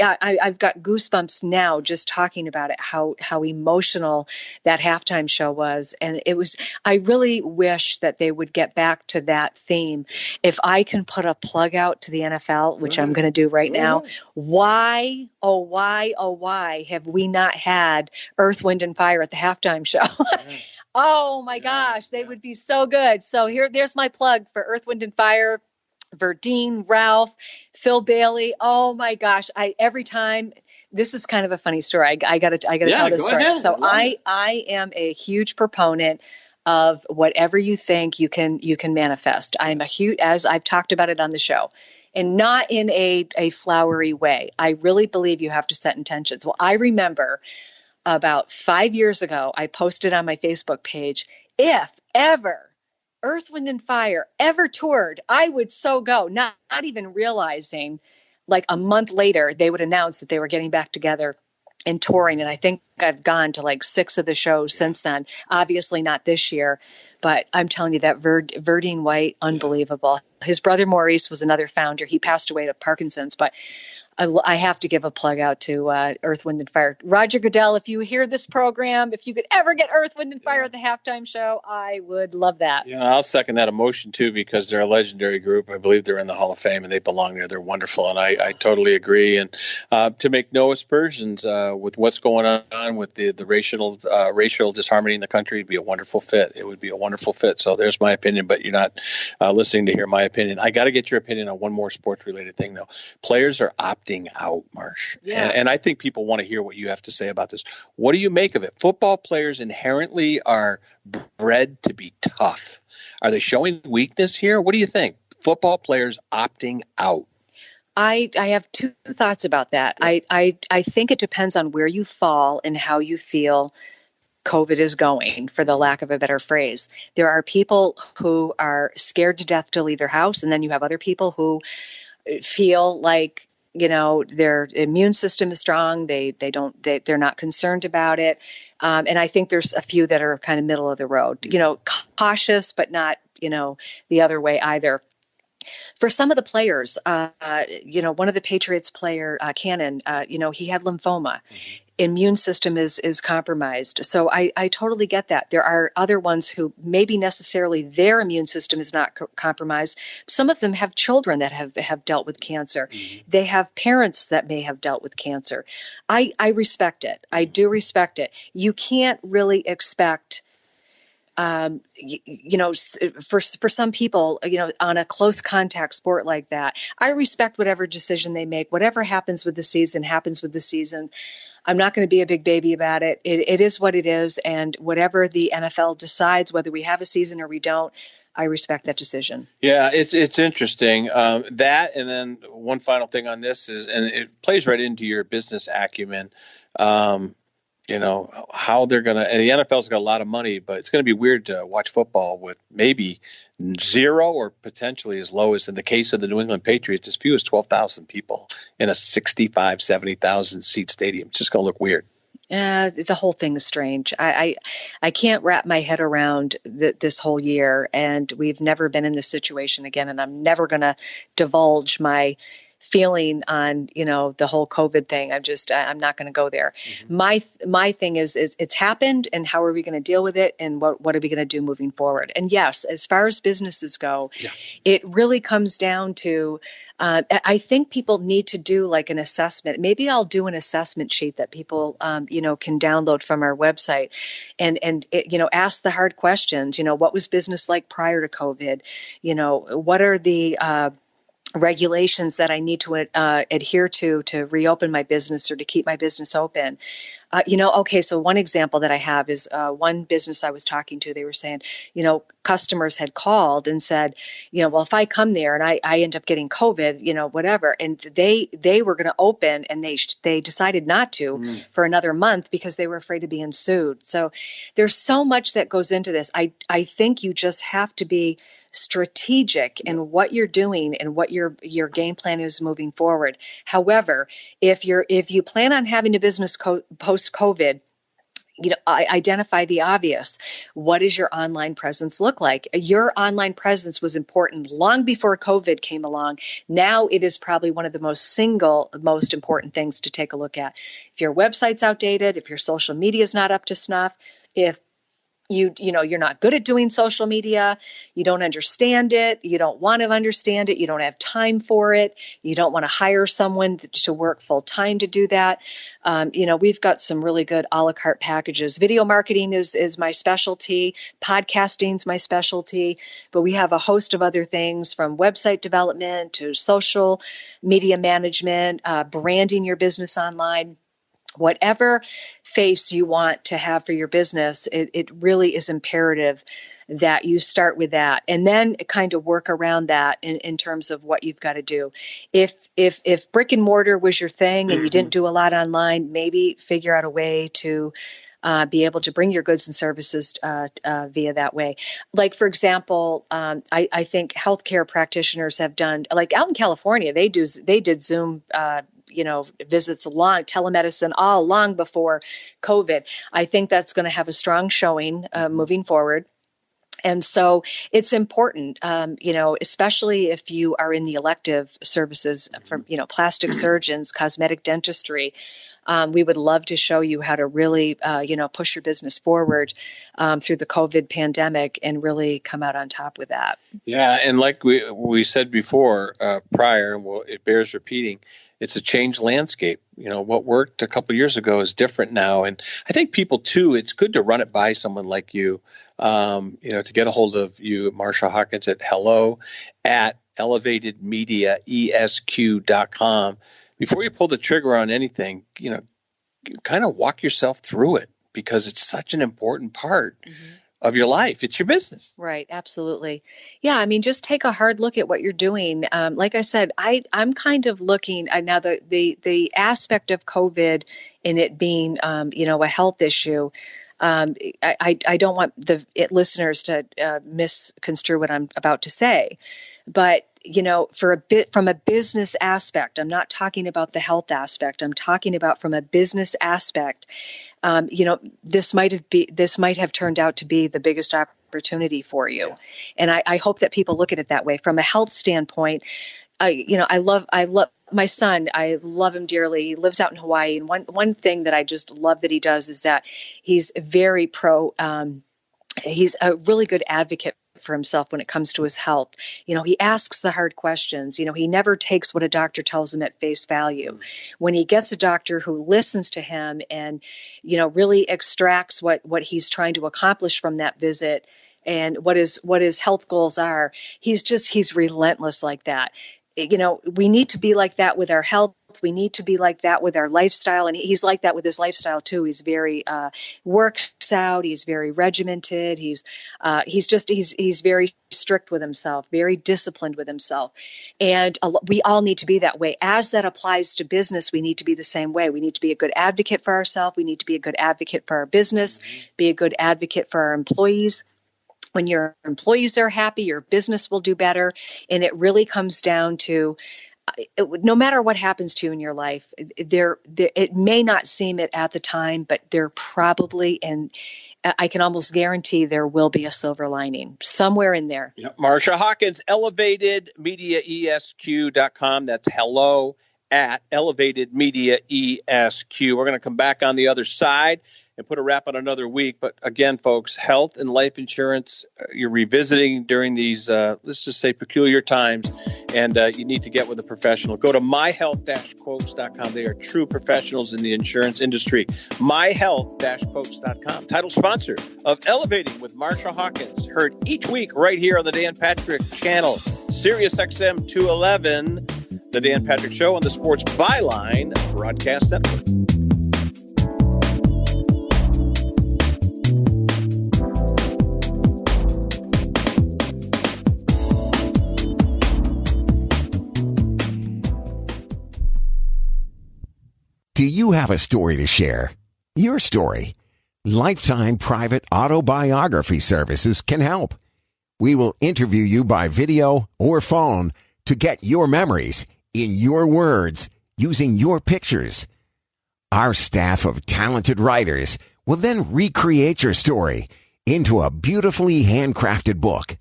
Speaker 4: I've got goosebumps now just talking about it. How emotional that halftime show was, and it was. I really wish that they would get back to that theme. If I can put a plug out to the NFL, which I'm going to do right now, why have we not had Earth, Wind, and Fire at the halftime show? Oh my gosh, they would be so good. So there's my plug for Earth, Wind, and Fire. Verdine, Ralph, Phil Bailey. Oh my gosh, every time. This is kind of a funny story. I got to tell this story.
Speaker 3: Ahead.
Speaker 4: So I am a huge proponent of whatever you think you can manifest. I'm a huge, as I've talked about it on the show, and not in a flowery way. I really believe you have to set intentions. Well, I remember about 5 years ago, I posted on my Facebook page, if ever Earth, Wind, and Fire ever toured, I would so go, not even realizing like a month later, they would announce that they were getting back together and touring. And I think I've gone to like 6 of the shows since then. Obviously not this year, but I'm telling you that Verdine White, unbelievable. His brother Maurice was another founder. He passed away of Parkinson's, but I have to give a plug out to Earth, Wind, and Fire. Roger Goodell, if you hear this program, if you could ever get Earth, Wind, and Fire at the halftime show, I would love that.
Speaker 3: Yeah, I'll second that emotion, too, because they're a legendary group. I believe they're in the Hall of Fame, and they belong there. They're wonderful, and I totally agree. And to make no aspersions with what's going on with the racial disharmony in the country, it'd be a wonderful fit. It would be a wonderful fit. So there's my opinion, but you're not listening to hear my opinion. I got to get your opinion on one more sports-related thing, though. Players are opting out, Marsh.
Speaker 4: Yeah.
Speaker 3: And I think people want to hear what you have to say about this. What do you make of it? Football players inherently are bred to be tough. Are they showing weakness here? What do you think? Football players opting out.
Speaker 4: I have 2 thoughts about that. I think it depends on where you fall and how you feel COVID is going, for the lack of a better phrase. There are people who are scared to death to leave their house, and then you have other people who feel like, you know, their immune system is strong. They're not concerned about it. And I think there's a few that are kind of middle of the road, you know, cautious, but not, you know, the other way either. For some of the players, you know, one of the Patriots player, Cannon, you know, he had lymphoma. Immune system is compromised. So I totally get that. There are other ones who maybe necessarily their immune system is not compromised. Some of them have children that have dealt with cancer. They have parents that may have dealt with cancer. I respect it. I do respect it. You can't really expect, you know, for some people, you know, on a close contact sport like that, I respect whatever decision they make. Whatever happens with the season happens with the season. I'm not going to be a big baby about it. It is what it is. And whatever the NFL decides, whether we have a season or we don't, I respect that decision.
Speaker 3: Yeah, it's interesting. That, and then one final thing on this is, and it plays right into your business acumen, you know, how they're going to, and the NFL's got a lot of money, but it's going to be weird to watch football with maybe 0 or potentially as low as in the case of the New England Patriots, as few as 12,000 people in a 65, 70,000 seat stadium. It's just going to look weird.
Speaker 4: The whole thing is strange. I can't wrap my head around this whole year, and we've never been in this situation again, and I'm never going to divulge my feeling on, you know, the whole COVID thing. I'm not going to go there. My thing is it's happened, and how are we going to deal with it, and what are we going to do moving forward? And yes, as far as businesses go, it really comes down to, I think people need to do like an assessment. Maybe I'll do an assessment sheet that people, you know, can download from our website, and you know, ask the hard questions. You know, what was business like prior to COVID? You know, what are the regulations that I need to adhere to reopen my business or to keep my business open? Okay, so one example that I have is one business I was talking to, they were saying, customers had called and said, well, if I come there and I end up getting COVID, whatever, and they were going to open and they decided not to for another month because they were afraid of being sued. So there's so much that goes into this. I think you just have to be strategic in what you're doing and what your game plan is moving forward. However, if you plan on having a business post-COVID, identify the obvious. What does your online presence look like? Your online presence was important long before COVID came along. Now it is probably one of the most important things to take a look at. If your website's outdated, if your social media is not up to snuff, if you're not good at doing social media, you don't understand it, you don't want to understand it, you don't have time for it, you don't want to hire someone to work full time to do that. We've got some really good a la carte packages. Video marketing is my specialty, podcasting's my specialty, but we have a host of other things from website development to social media management, branding your business online. Whatever face you want to have for your business, it really is imperative that you start with that and then kind of work around that in terms of what you've got to do. If brick and mortar was your thing and you didn't do a lot online, maybe figure out a way to be able to bring your goods and services via that way. Like, for example, I think healthcare practitioners have done, like out in California, they did Zoom visits telemedicine all long before COVID. I think that's going to have a strong showing moving forward. And so it's important, especially if you are in the elective services from, plastic surgeons, cosmetic dentistry. We would love to show you how to really, push your business forward through the COVID pandemic and really come out on top with that.
Speaker 3: Yeah, and like we said before, prior, and it bears repeating, it's a changed landscape. What worked a couple of years ago is different now. And I think people, too, it's good to run it by someone like you, to get a hold of you, Marcia Hawkins, at hello@elevatedmediaesq.com. Before you pull the trigger on anything, kind of walk yourself through it because it's such an important part of your life. It's your business.
Speaker 4: Right. Absolutely. Yeah. I mean, just take a hard look at what you're doing. Like I said, I'm kind of looking now the aspect of COVID in it being, a health issue. I don't want the listeners to misconstrue what I'm about to say, but from a business aspect, I'm not talking about the health aspect. I'm talking about from a business aspect. This might have turned out to be the biggest opportunity for you, and I hope that people look at it that way. From a health standpoint, I love my son. I love him dearly. He lives out in Hawaii, and one thing that I just love that he does is that he's very he's a really good advocate for himself when it comes to his health. He asks the hard questions. He never takes what a doctor tells him at face value. When he gets a doctor who listens to him and, really extracts what he's trying to accomplish from that visit and what his health goals are, he's relentless like that. We need to be like that with our health. We need to be like that with our lifestyle. And he's like that with his lifestyle too. He's very, works out. He's very regimented. He's very strict with himself, very disciplined with himself. And we all need to be that way. As that applies to business, we need to be the same way. We need to be a good advocate for ourselves. We need to be a good advocate for our business, be a good advocate for our employees. When your employees are happy, your business will do better. And it really comes down to, no matter what happens to you in your life, it may not seem it at the time, but there probably, and I can almost guarantee there will be a silver lining somewhere in there.
Speaker 3: Marcia Hawkins, elevatedmediaesq.com. That's hello@elevatedmediaesq. We're going to come back on the other side and put a wrap on another week. But again, folks, health and life insurance, you're revisiting during these, let's just say, peculiar times, and you need to get with a professional. Go to myhealth-quotes.com. They are true professionals in the insurance industry. myhealth-quotes.com. Title sponsor of Elevating with Marcia Hawkins. Heard each week right here on the Dan Patrick channel, Sirius XM 211, the Dan Patrick Show on the Sports Byline Broadcast Network.
Speaker 16: Do you have a story to share? Your story. Lifetime Private Autobiography Services can help. We will interview you by video or phone to get your memories in your words using your pictures. Our staff of talented writers will then recreate your story into a beautifully handcrafted book.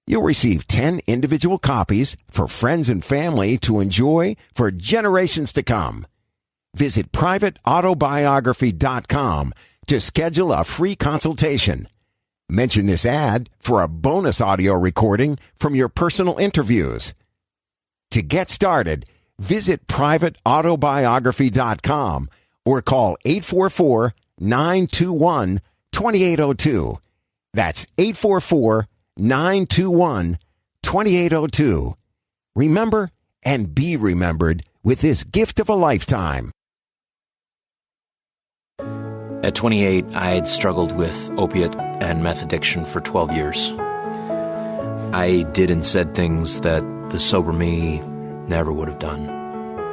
Speaker 16: You'll receive 10 individual copies for friends and family to enjoy for generations to come. Visit privateautobiography.com to schedule a free consultation. Mention this ad for a bonus audio recording from your personal interviews. To get started, visit privateautobiography.com or call 844-921-2802. That's 844-921-2802. Remember and be remembered with this gift of a lifetime.
Speaker 17: At 28, I had struggled with opiate and meth addiction for 12 years. I did and said things that the sober me never would have done.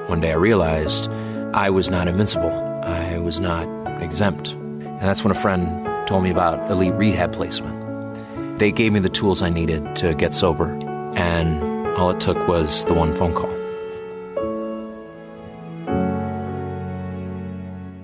Speaker 17: One day I realized I was not invincible. I was not exempt. And that's when a friend told me about Elite Rehab Placement. They gave me the tools I needed to get sober, and all it took was the one phone call.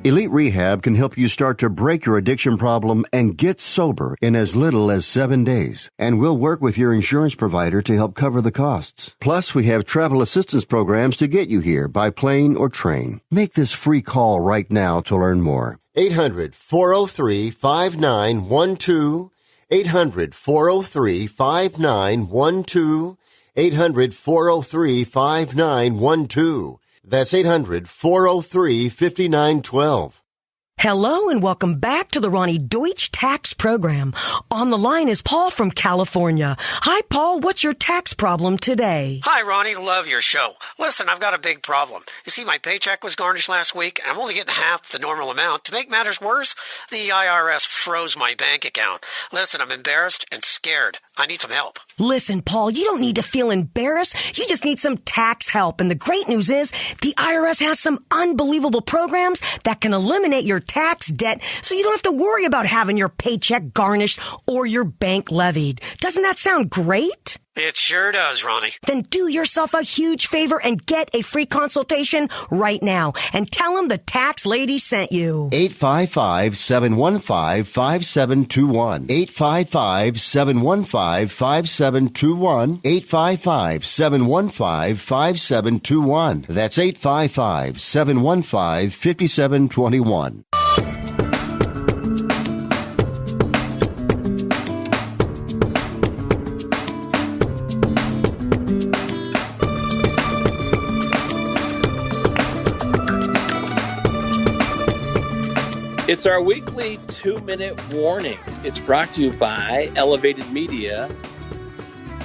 Speaker 2: Elite Rehab can help you start to break your addiction problem and get sober in as little as 7 days. And we'll work with your insurance provider to help cover the costs. Plus, we have travel assistance programs to get you here by plane or train. Make this free call right now to learn more. 800-403-5912. 800-403-5912. 800-403-5912. That's 800-403-5912.
Speaker 18: Hello and welcome back to the Ronnie Deutsch Tax Program. On the line is Paul from California. Hi, Paul. What's your tax problem today?
Speaker 19: Hi, Ronnie. Love your show. Listen, I've got a big problem. You see, my paycheck was garnished last week, and I'm only getting half the normal amount. To make matters worse, the IRS froze my bank account. Listen, I'm embarrassed and scared. I need some help.
Speaker 18: Listen, Paul, you don't need to feel embarrassed. You just need some tax help. And the great news is the IRS has some unbelievable programs that can eliminate your tax debt so you don't have to worry about having your paycheck garnished or your bank levied. Doesn't that sound great?
Speaker 19: It sure does, Ronnie.
Speaker 18: Then do yourself a huge favor and get a free consultation right now and tell them the tax lady sent you.
Speaker 2: 855-715-5721. 855-715-5721. 855-715-5721. That's 855-715-5721.
Speaker 3: It's our weekly 2-minute warning. It's brought to you by Elevated Media,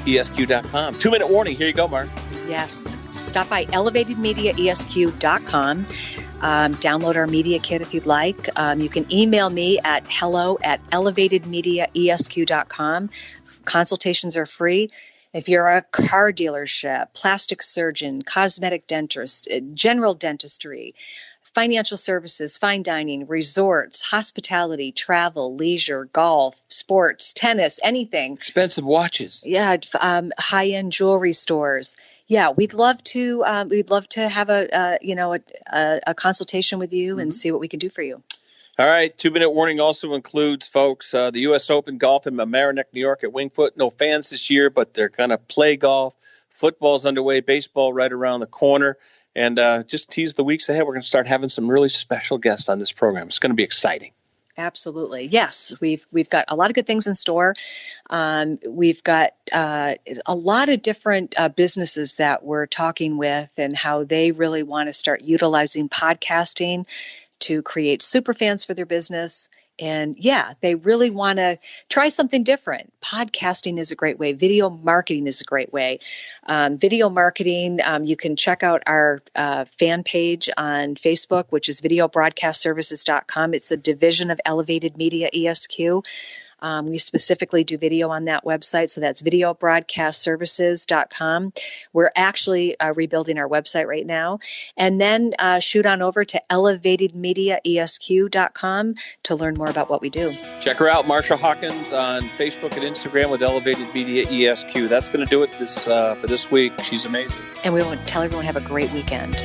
Speaker 3: ESQ.com. 2-minute warning. Here you go, Mark.
Speaker 4: Yes. Stop by elevatedmediaesq.com. Download our media kit if you'd like. You can email me at hello@elevatedmediaesq.com. Consultations are free. If you're a car dealership, plastic surgeon, cosmetic dentist, general dentistry, financial services, fine dining, resorts, hospitality, travel, leisure, golf, sports, tennis, anything.
Speaker 3: Expensive watches.
Speaker 4: Yeah, high-end jewelry stores. Yeah, we'd love to have a consultation with you and see what we can do for you.
Speaker 3: All right, 2-minute warning also includes, folks, the U.S. Open golf in Mamaroneck, New York at Wingfoot. No fans this year, but they're going to play golf. Football's underway, baseball right around the corner. And just tease the weeks ahead. We're going to start having some really special guests on this program. It's going to be exciting.
Speaker 4: Absolutely. Yes, we've got a lot of good things in store. We've got a lot of different businesses that we're talking with and how they really want to start utilizing podcasting to create superfans for their business. And yeah, they really want to try something different. Podcasting is a great way. Video marketing is a great way. Video marketing, you can check out our fan page on Facebook, which is videobroadcastservices.com. It's a division of Elevated Media ESQ. We specifically do video on that website, so that's videobroadcastservices.com. We're actually rebuilding our website right now. And then shoot on over to elevatedmediaesq.com to learn more about what we do.
Speaker 3: Check her out, Marcia Hawkins, on Facebook and Instagram with Elevated Media ESQ. That's going to do it for this week. She's amazing.
Speaker 4: And we want to tell everyone have a great weekend.